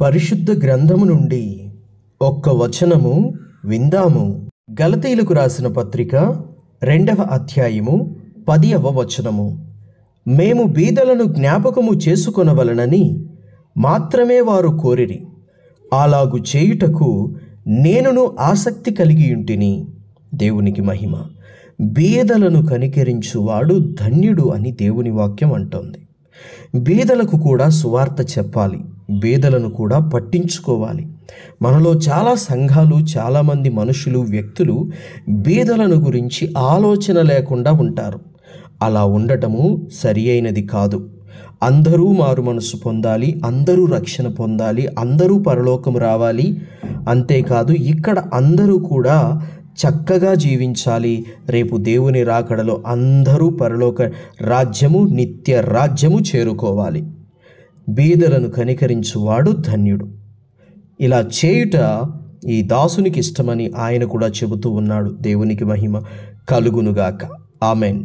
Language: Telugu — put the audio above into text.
పరిశుద్ధ గ్రంథము నుండి ఒక్క వచనము విందాము. గలతీయులకు రాసిన పత్రిక 2వ అధ్యాయము 10వ వచనము. మేము బీదలను జ్ఞాపకము చేసుకొనవలనని మాత్రమే వారు కోరిరి, అలాగు చేయుటకు నేనును ఆసక్తి కలిగియుంటిని. దేవునికి మహిమ. బీదలను కనికరించువాడు ధన్యుడు అని దేవుని వాక్యం అంటోంది. బీదలకు కూడా సువార్త చెప్పాలి, బీదలను కూడా పట్టించుకోవాలి. మనలో చాలా సంఘాలు, చాలామంది మనుషులు, వ్యక్తులు బీదలను గురించి ఆలోచన లేకుండా ఉంటారు. అలా ఉండటము సరి అయినది కాదు. అందరూ మారు మనసు పొందాలి, అందరూ రక్షణ పొందాలి, అందరూ పరలోకము రావాలి. అంతేకాదు ఇక్కడ అందరూ కూడా చక్కగా జీవించాలి. రేపు దేవుని రాకడలో అందరూ పరలోక రాజ్యము, నిత్య రాజ్యము చేరుకోవాలి. బీదలను కనికరించువాడు ధన్యుడు. ఇలా చేయుట ఈ దాసునికి ఇష్టమని ఆయన కూడా చెబుతూ ఉన్నాడు. దేవునికి మహిమ కలుగునుగాక. ఆమెన్.